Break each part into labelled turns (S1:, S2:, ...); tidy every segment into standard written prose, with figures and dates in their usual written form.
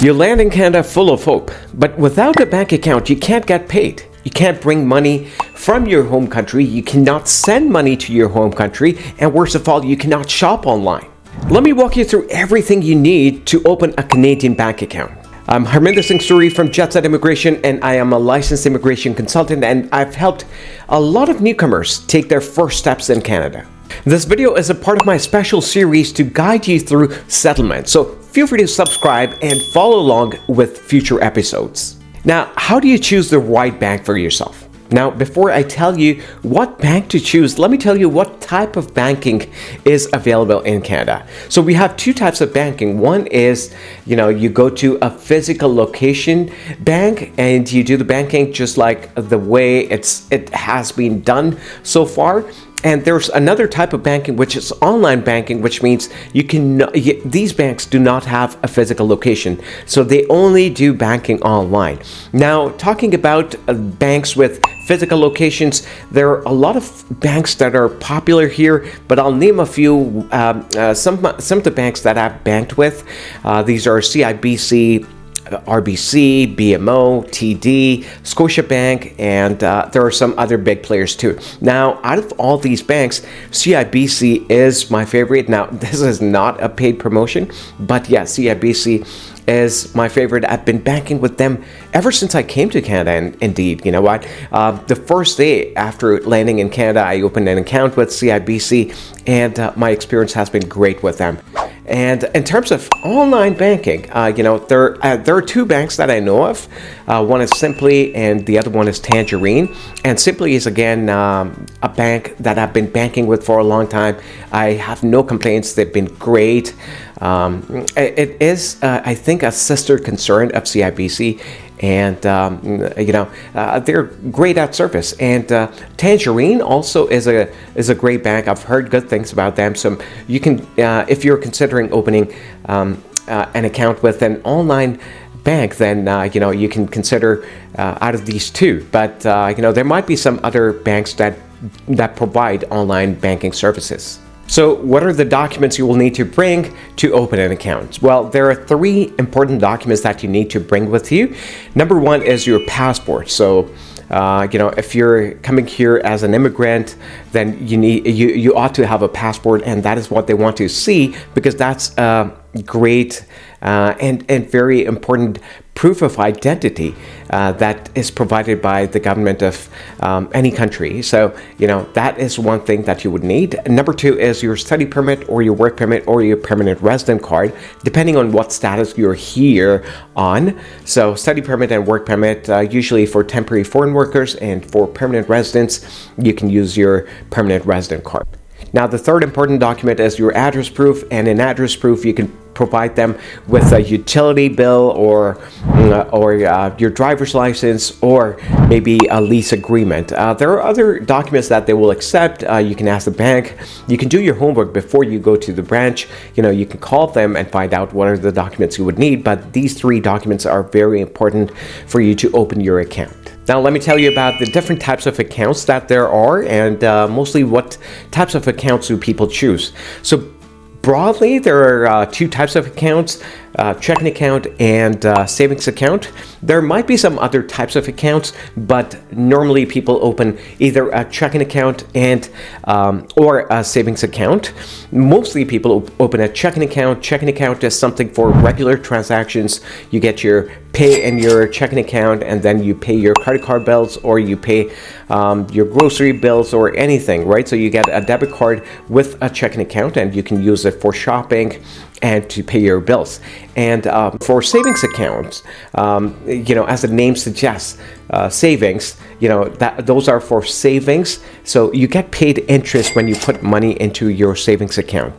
S1: You land in Canada full of hope, but without a bank account, you can't get paid. You can't bring money from your home country, you cannot send money to your home country, and worst of all, you cannot shop online. Let me walk you through everything you need to open a Canadian bank account. I'm Harminder Singh Suri from Jetset Immigration, and I am a licensed immigration consultant, and I've helped a lot of newcomers take their first steps in Canada. This video is a part of my special series to guide you through settlement, so feel free to subscribe and follow along with future episodes. Now, how do you choose the right bank for yourself? Now, before I tell you what bank to choose, let me tell you what type of banking is available in Canada. So we have two types of banking. One is, you go to a physical location bank and you do the banking just like the way it has been done so far. And there's another type of banking, which is online banking, which means these banks do not have a physical location. So they only do banking online. Now, talking about banks with physical locations, there are a lot of banks that are popular here, but I'll name a few. Some of the banks that I've banked with, these are CIBC, RBC, BMO, TD, Scotiabank, and there are some other big players too. Now, out of all these banks, CIBC is my favorite. Now, this is not a paid promotion, but yeah, CIBC is my favorite. I've been banking with them ever since I came to Canada, and indeed, you know what? The first day after landing in Canada, I opened an account with CIBC, and my experience has been great with them. And in terms of online banking, there are two banks that I know of. One is Simply and the other one is Tangerine. And Simply is, again, a bank that I've been banking with for a long time. I have no complaints. They've been great. It is, I think, a sister concern of CIBC. And they're great at service. And Tangerine also is a great bank. I've heard good things about them. So you can, if you're considering opening an account with an online bank, then you can consider out of these two. But there might be some other banks that provide online banking services. So what are the documents you will need to bring to open an account? Well, there are three important documents that you need to bring with you. Number one is your passport. So, if you're coming here as an immigrant, then you ought to have a passport, and that is what they want to see, because that's great and very important proof of identity that is provided by the government of any country. So, that is one thing that you would need. Number two is your study permit or your work permit or your permanent resident card, depending on what status you're here on. So study permit and work permit, usually for temporary foreign workers, and for permanent residents, you can use your permanent resident card. Now, the third important document is your address proof, and in address proof, you can provide them with a utility bill or your driver's license, or maybe a lease agreement. There are other documents that they will accept. You can ask the bank. You can do your homework before you go to the branch. You can call them and find out what are the documents you would need, but these three documents are very important for you to open your account. Now, let me tell you about the different types of accounts that there are, and mostly what types of accounts do people choose. So broadly, there are two types of accounts, checking account and savings account. There might be some other types of accounts, but normally people open either a checking account and or a savings account. Mostly people open a checking account. Checking account is something for regular transactions. You get your pay in your checking account, and then you pay your credit card bills, or you pay your grocery bills, or anything, right? So you get a debit card with a checking account, and you can use it for shopping and to pay your bills. And for savings accounts, as the name suggests, savings, those are for savings. So you get paid interest when you put money into your savings account.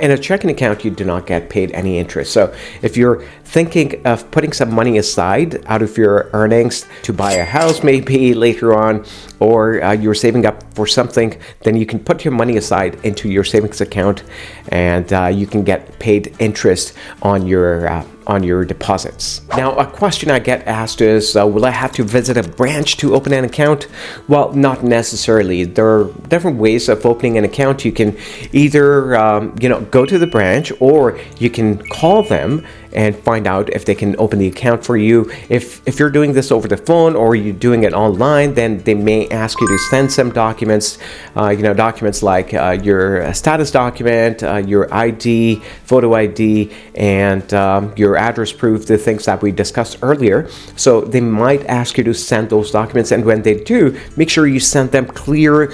S1: In a checking account, you do not get paid any interest. So if you're thinking of putting some money aside out of your earnings to buy a house maybe later on, or you're saving up for something, then you can put your money aside into your savings account, and you can get paid interest on your deposits. Now, a question I get asked is, will I have to visit a branch to open an account? Well, not necessarily. There are different ways of opening an account. You can either go to the branch, or you can call them and find out if they can open the account for you. If you're doing this over the phone or you're doing it online, then they may ask you to send some documents, documents like your status document, your ID, photo ID, and your address proof, the things that we discussed earlier. So they might ask you to send those documents, and when they do, make sure you send them clear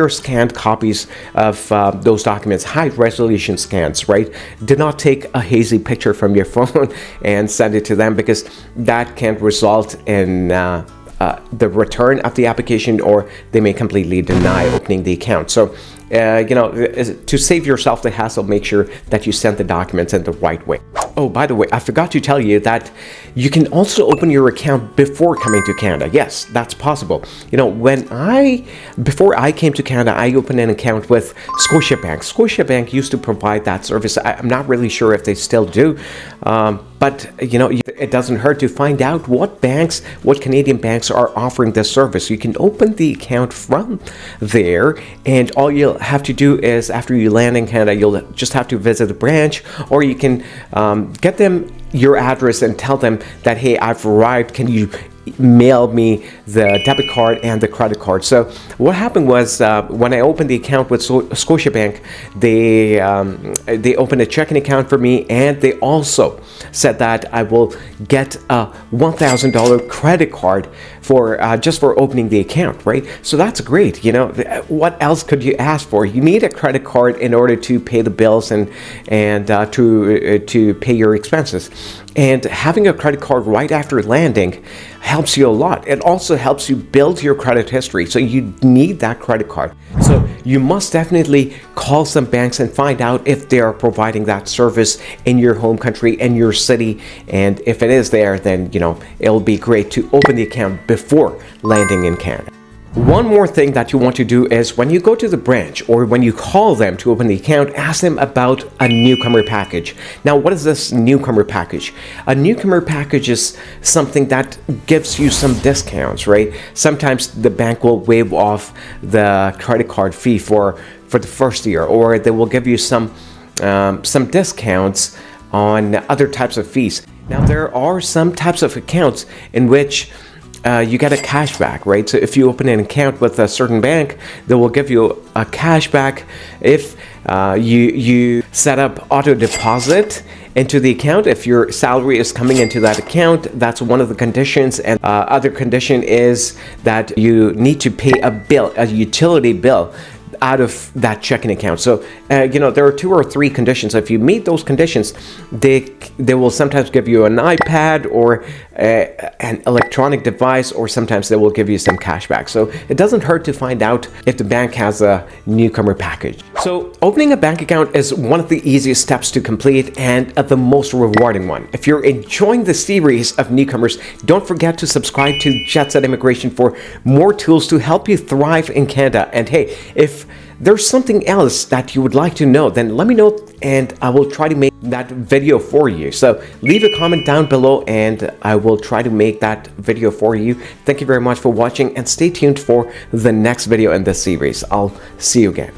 S1: scanned copies of those documents, high resolution scans, right? Do not take a hazy picture from your phone and send it to them, because that can result in the return of the application, or they may completely deny opening the account. So to save yourself the hassle, make sure that you send the documents in the right way. Oh, by the way, I forgot to tell you that you can also open your account before coming to Canada. Yes, that's possible. Before I came to Canada, I opened an account with Scotiabank. Scotiabank used to provide that service. I'm not really sure if they still do, but it doesn't hurt to find out what Canadian banks are offering this service. You can open the account from there, and all you'll have to do is, after you land in Canada, you'll just have to visit the branch, or you can get them your address and tell them that, hey, I've arrived, can you mail me the debit card and the credit card. So what happened was, when I opened the account with Scotiabank, they opened a checking account for me, and they also said that I will get a $1,000 credit card for just for opening the account, right? So that's great. What else could you ask for? You need a credit card in order to pay the bills and to pay your expenses. And having a credit card right after landing helps you a lot. It also helps you build your credit history. So you need that credit card. So you must definitely call some banks and find out if they are providing that service in your home country, in your city. And if it is there, then it'll be great to open the account before landing in Canada. One more thing that you want to do is, when you go to the branch or when you call them to open the account, ask them about a newcomer package. Now, what is this newcomer package? A newcomer package is something that gives you some discounts, right? Sometimes the bank will waive off the credit card fee for the first year, or they will give you some discounts on other types of fees. Now, there are some types of accounts in which you get a cashback, right? So if you open an account with a certain bank, they will give you a cashback if you set up auto deposit into the account. If your salary is coming into that account, that's one of the conditions. And other condition is that you need to pay a utility bill out of that checking account. So there are 2 or 3 conditions. If you meet those conditions, they will sometimes give you an iPad or an electronic device, or sometimes they will give you some cash back. So it doesn't hurt to find out if the bank has a newcomer package. So opening a bank account is one of the easiest steps to complete, and the most rewarding one. If you're enjoying the series of Newcomers, don't forget to subscribe to Jetset Immigration for more tools to help you thrive in Canada. And hey, if there's something else that you would like to know, then let me know, and I will try to make that video for you. So leave a comment down below, and I will try to make that video for you. Thank you very much for watching, and stay tuned for the next video in this series. I'll see you again.